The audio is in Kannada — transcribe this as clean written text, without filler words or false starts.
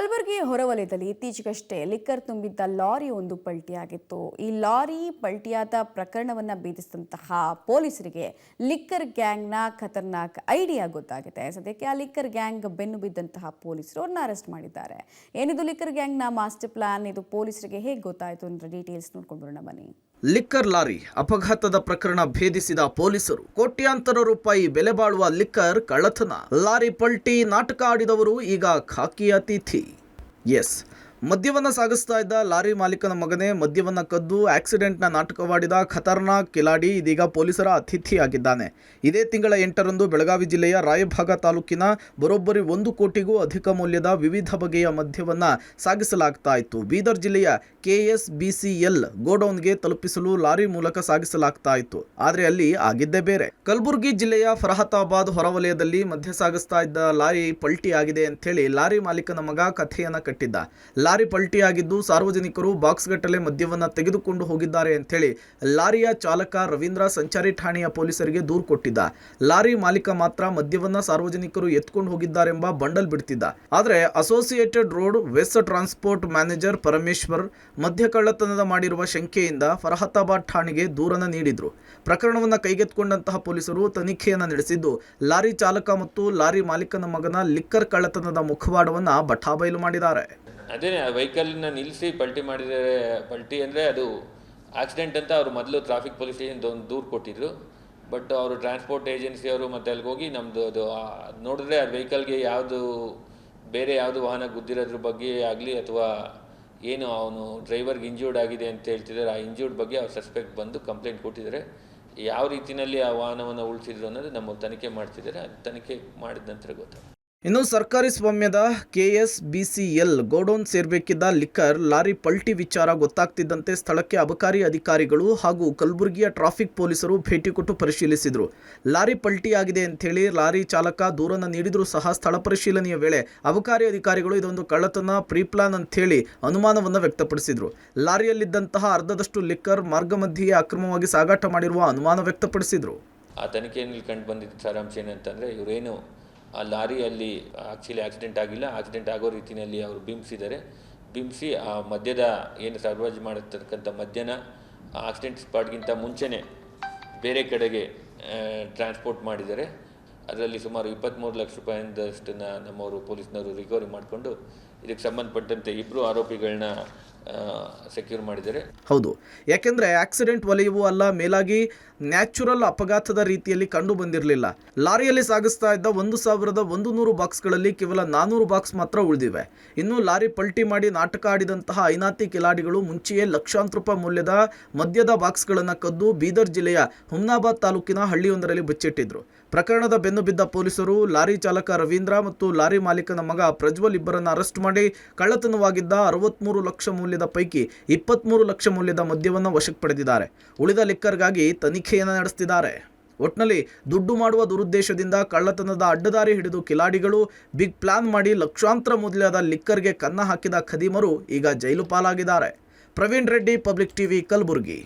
ಕಲಬುರಗಿ ಹೊರವಲಯದಲ್ಲಿ ಇತ್ತೀಚೆಗಷ್ಟೇ ಲಿಕ್ಕರ್ ತುಂಬಿದ್ದ ಲಾರಿ ಒಂದು ಪಲ್ಟಿಯಾಗಿತ್ತು. ಈ ಲಾರಿ ಪಲ್ಟಿಯಾದ ಪ್ರಕರಣವನ್ನು ಭೇದಿಸಿದಂತಹ ಪೊಲೀಸರಿಗೆ ಲಿಕ್ಕರ್ ಗ್ಯಾಂಗ್ನ ಖತರ್ನಾಕ್ ಐಡಿಯಾ ಗೊತ್ತಾಗಿದೆ. ಸದ್ಯಕ್ಕೆ ಆ ಲಿಕ್ಕರ್ ಗ್ಯಾಂಗ್ ಬೆನ್ನು ಬಿದ್ದಂತಹ ಪೊಲೀಸರು ಅವ್ರನ್ನ ಅರೆಸ್ಟ್ ಮಾಡಿದ್ದಾರೆ. ಏನಿದು ಲಿಕ್ಕರ್ ಗ್ಯಾಂಗ್ನ ಮಾಸ್ಟರ್ ಪ್ಲಾನ್, ಇದು ಪೊಲೀಸರಿಗೆ ಹೇಗೆ ಗೊತ್ತಾಯಿತು ಅಂತ ಡೀಟೇಲ್ಸ್ ನೋಡ್ಕೊಂಡು ಬರೋಣ ಬನ್ನಿ. ಲಿಕ್ಕರ್ ಲಾರಿ ಅಪಘಾತದ ಪ್ರಕರಣ ಭೇದಿಸಿದ ಪೊಲೀಸರು ಕೋಟ್ಯಾಂತರ ರೂಪಾಯಿ ಬೆಲೆ ಬಾಳುವ ಲಿಕ್ಕರ್ ಕಳ್ಳತನ. ಲಾರಿ ಪಲ್ಟಿ ನಾಟಕ ಆಡಿದವರು ಈಗ ಖಾಕಿ ಅತಿಥಿ. ಎಸ್, ಮದ್ಯವನ್ನ ಸಾಗಿಸ್ತಾ ಇದ್ದ ಲಾರಿ ಮಾಲೀಕನ ಮಗನೇ ಮದ್ಯವನ್ನ ಕದ್ದು ಆಕ್ಸಿಡೆಂಟ್ನ ನಾಟಕವಾಡಿದ ಖತರ್ನಾಕ್ ಕಿಲಾಡಿ ಇದೀಗ ಪೊಲೀಸರ ಅತಿಥಿಯಾಗಿದ್ದಾನೆ. ಇದೇ ತಿಂಗಳ 8ರಂದು ಬೆಳಗಾವಿ ಜಿಲ್ಲೆಯ ರಾಯಭಾಗ ತಾಲೂಕಿನ ಬರೋಬ್ಬರಿ 1 ಕೋಟಿಗೂ ಅಧಿಕ ಮೌಲ್ಯದ ವಿವಿಧ ಬಗೆಯ ಮದ್ಯವನ್ನ ಸಾಗಿಸಲಾಗ್ತಾ ಇತ್ತು. ಬೀದರ್ ಜಿಲ್ಲೆಯ KSBCL ಗೋಡೌನ್ಗೆ ತಲುಪಿಸಲು ಲಾರಿ ಮೂಲಕ ಸಾಗಿಸಲಾಗ್ತಾ ಇತ್ತು. ಆದರೆ ಅಲ್ಲಿ ಆಗಿದ್ದೇ ಬೇರೆ. ಕಲಬುರಗಿ ಜಿಲ್ಲೆಯ ಫರಹತಾಬಾದ್ ಹೊರವಲಯದಲ್ಲಿ ಮದ್ಯ ಸಾಗಿಸ್ತಾ ಇದ್ದ ಲಾರಿ ಪಲ್ಟಿ ಆಗಿದೆ ಅಂತೇಳಿ ಲಾರಿ ಮಾಲೀಕನ ಮಗ ಕಥೆಯನ್ನ ಕಟ್ಟಿದ್ದ. ಲಾರಿ ಪಲ್ಟಿಯಾಗಿದ್ದು ಸಾರ್ವಜನಿಕರು ಬಾಕ್ಸ್ಗಟ್ಟಲೆ ಮದ್ಯವನ್ನು ತೆಗೆದುಕೊಂಡು ಹೋಗಿದ್ದಾರೆ ಅಂತೇಳಿ ಲಾರಿಯ ಚಾಲಕ ರವೀಂದ್ರ ಸಂಚಾರಿ ಠಾಣೆಯ ಪೊಲೀಸರಿಗೆ ದೂರು ಕೊಟ್ಟಿದ್ದ. ಲಾರಿ ಮಾಲೀಕ ಮಾತ್ರ ಮದ್ಯವನ್ನ ಸಾರ್ವಜನಿಕರು ಎತ್ಕೊಂಡು ಹೋಗಿದ್ದಾರೆಂಬ ಬಂಡಲ್ ಬಿಡ್ತಿದ್ದ. ಆದರೆ associated road west transport manager Parameshwar ಮದ್ಯ ಕಳ್ಳತನದ ಮಾಡಿರುವ ಶಂಕೆಯಿಂದ ಫರಹತಾಬಾದ್ ಠಾಣೆಗೆ ದೂರನ್ನು ನೀಡಿದ್ರು. ಪ್ರಕರಣವನ್ನು ಕೈಗೆತ್ತಿಕೊಂಡಂತಹ ಪೊಲೀಸರು ತನಿಖೆಯನ್ನು ನಡೆಸಿದ್ದು ಲಾರಿ ಚಾಲಕ ಮತ್ತು ಲಾರಿ ಮಾಲೀಕನ ಮಗನ ಲಿಕ್ಕರ್ ಕಳ್ಳತನದ ಮುಖವಾಡವನ್ನು ಬಠಾಬಯಲು ಮಾಡಿದ್ದಾರೆ. ಅದೇ ವೆಹಿಕಲ್ನ ನಿಲ್ಲಿಸಿ ಪಲ್ಟಿ ಮಾಡಿದರೆ, ಪಲ್ಟಿ ಅಂದರೆ ಅದು ಆಕ್ಸಿಡೆಂಟ್ ಅಂತ ಅವರು ಮೊದಲು ಟ್ರಾಫಿಕ್ ಪೊಲೀಸ್ ಸ್ಟೇಷನ್ದು ಒಂದು ದೂರು ಕೊಟ್ಟಿದ್ದರು. ಬಟ್ ಅವರು ಟ್ರಾನ್ಸ್ಪೋರ್ಟ್ ಏಜೆನ್ಸಿಯವರು ಮತ್ತು ಅಲ್ಲಿಗೆ ಹೋಗಿ ನಮ್ಮದು ಅದು ನೋಡಿದ್ರೆ ಅದು ವೆಹಿಕಲ್ಗೆ ಬೇರೆ ಯಾವುದು ವಾಹನ ಗುದ್ದಿರೋದ್ರ ಬಗ್ಗೆ ಆಗಲಿ ಅಥವಾ ಏನು ಅವನು ಡ್ರೈವರ್ಗೆ ಇಂಜೂರ್ಡ್ ಆಗಿದೆ ಅಂತ ಹೇಳ್ತಿದ್ದಾರೆ, ಆ ಇಂಜೂರ್ಡ್ ಬಗ್ಗೆ ಅವ್ರು ಸಸ್ಪೆಕ್ಟ್ ಬಂದು ಕಂಪ್ಲೇಂಟ್ ಕೊಟ್ಟಿದ್ದಾರೆ. ಯಾವ ರೀತಿಯಲ್ಲಿ ಆ ವಾಹನವನ್ನು ಉಳಿಸಿದ್ರು ಅನ್ನೋದು ನಮ್ಮ ತನಿಖೆ ಮಾಡ್ತಿದ್ದಾರೆ. ಅದು ತನಿಖೆ ಮಾಡಿದ ನಂತರ ಗೊತ್ತಾಗುತ್ತೆ. ಇನ್ನು ಸರ್ಕಾರಿ ಸ್ವಾಮ್ಯದ KSBCL ಗೋಡೌನ್ ಸೇರಬೇಕಿದ್ದ ಲಿಕ್ಕರ್ ಲಾರಿ ಪಲ್ಟಿ ವಿಚಾರ ಗೊತ್ತಾಗ್ತಿದ್ದಂತೆ ಸ್ಥಳಕ್ಕೆ ಅಬಕಾರಿ ಅಧಿಕಾರಿಗಳು ಹಾಗೂ ಕಲಬುರಗಿಯ ಟ್ರಾಫಿಕ್ ಪೊಲೀಸರು ಭೇಟಿ ಕೊಟ್ಟು ಪರಿಶೀಲಿಸಿದರು. ಲಾರಿ ಪಲ್ಟಿ ಆಗಿದೆ ಅಂಥೇಳಿ ಲಾರಿ ಚಾಲಕ ದೂರನ್ನು ನೀಡಿದರೂ ಸಹ ಸ್ಥಳ ಪರಿಶೀಲನೆಯ ವೇಳೆ ಅಬಕಾರಿ ಅಧಿಕಾರಿಗಳು ಇದೊಂದು ಕಳ್ಳತನ ಪ್ರೀಪ್ಲಾನ್ ಅಂಥೇಳಿ ಅನುಮಾನವನ್ನು ವ್ಯಕ್ತಪಡಿಸಿದರು. ಲಾರಿಯಲ್ಲಿದ್ದಂತಹ ಅರ್ಧದಷ್ಟು ಲಿಕ್ಕರ್ ಮಾರ್ಗ ಮಧ್ಯೆಯೇ ಅಕ್ರಮವಾಗಿ ಸಾಗಾಟ ಮಾಡಿರುವ ಅನುಮಾನ ವ್ಯಕ್ತಪಡಿಸಿದರು. ಆ ತನಿಖೆಯಲ್ಲಿ ಕಂಡು ಬಂದಿದ್ದ ಸಾರಾಂಶ ಏನಂತಂದರೆ, ಇವರೇನು ಆ ಲಾರಿಯಲ್ಲಿ ಆ್ಯಕ್ಚುಲಿ ಆಕ್ಸಿಡೆಂಟ್ ಆಗಿಲ್ಲ, ಆಕ್ಸಿಡೆಂಟ್ ಆಗೋ ರೀತಿಯಲ್ಲಿ ಅವರು ಬಿಂಬಿಸಿ ಆ ಮದ್ಯದ ಏನು ಸರ್ವರಾಜು ಮಾಡಿರ್ತಕ್ಕಂಥ ಮದ್ಯನ ಆಕ್ಸಿಡೆಂಟ್ ಸ್ಪಾಟ್ಗಿಂತ ಮುಂಚೆನೇ ಬೇರೆ ಕಡೆಗೆ ಟ್ರಾನ್ಸ್ಪೋರ್ಟ್ ಮಾಡಿದ್ದಾರೆ. ಅದರಲ್ಲಿ ಸುಮಾರು 23 ಲಕ್ಷ ರೂಪಾಯಿಂದಷ್ಟನ್ನು ನಮ್ಮವರು ಪೊಲೀಸ್ನವರು ರಿಕವರಿ ಮಾಡಿಕೊಂಡು ಇದಕ್ಕೆ ಸಂಬಂಧಪಟ್ಟಂತೆ 2 ಆರೋಪಿಗಳನ್ನ ಸೆಕ್ಯೂರ್ ಮಾಡಿದ್ದಾರೆ. ಹೌದು, ಯಾಕೆಂದರೆ ಆಕ್ಸಿಡೆಂಟ್ ವಲಯವೂ ಅಲ್ಲ, ಮೇಲಾಗಿ ನ್ಯಾಚುರಲ್ ಅಪಘಾತದ ರೀತಿಯಲ್ಲಿ ಕಂಡು ಬಂದಿರಲಿಲ್ಲ. ಲಾರಿಯಲ್ಲಿ ಸಾಗಿಸ್ತಾ ಇದ್ದ 1100 ಬಾಕ್ಸ್ಗಳಲ್ಲಿ ಕೇವಲ 400 ಬಾಕ್ಸ್ ಮಾತ್ರ ಉಳಿದಿವೆ. ಇನ್ನು ಲಾರಿ ಪಲ್ಟಿ ಮಾಡಿ ನಾಟಕ ಆಡಿದಂತಹ ಐನಾತಿ ಕಿಲಾಡಿಗಳು ಮುಂಚೆಯೇ ಲಕ್ಷಾಂತರ ರೂಪಾಯಿ ಮೌಲ್ಯದ ಮದ್ಯದ ಬಾಕ್ಸ್ಗಳನ್ನು ಕದ್ದು ಬೀದರ್ ಜಿಲ್ಲೆಯ ಹುಮ್ನಾಬಾದ್ ತಾಲೂಕಿನ ಹಳ್ಳಿಯೊಂದರಲ್ಲಿ ಬಚ್ಚಿಟ್ಟಿದ್ರು. ಪ್ರಕರಣದ ಬೆನ್ನು ಬಿದ್ದ ಪೊಲೀಸರು ಲಾರಿ ಚಾಲಕ ರವೀಂದ್ರ ಮತ್ತು ಲಾರಿ ಮಾಲೀಕನ ಮಗ ಪ್ರಜ್ವಲ್ ಇಬ್ಬರನ್ನು ಅರೆಸ್ಟ್ ಮಾಡಿ ಕಳ್ಳತನವಾಗಿದ್ದ 63 ಲಕ್ಷ ಮೌಲ್ಯದ ಪೈಕಿ 23 ಲಕ್ಷ ಮೌಲ್ಯದ ಮದ್ಯವನ್ನು ವಶಕ್ಕೆ ಪಡೆದಿದ್ದಾರೆ. ಉಳಿದ ಲಿಕ್ಕರ್ಗಾಗಿ ತನಿಖೆಯನ್ನು ನಡೆಸುತ್ತಿದ್ದಾರೆ. ಒಟ್ನಲ್ಲಿ ದುಡ್ಡು ಮಾಡುವ ದುರುದ್ದೇಶದಿಂದ ಕಳ್ಳತನದ ಅಡ್ಡದಾರಿ ಹಿಡಿದು ಕಿಲಾಡಿಗಳು ಬಿಗ್ ಪ್ಲಾನ್ ಮಾಡಿ ಲಕ್ಷಾಂತರ ಮೌಲ್ಯದ ಲಿಕ್ಕರ್ಗೆ ಕನ್ನ ಹಾಕಿದ ಖದೀಮರು ಈಗ ಜೈಲು ಪಾಲಾಗಿದ್ದಾರೆ. Praveen Reddy, public TV, Kalaburagi.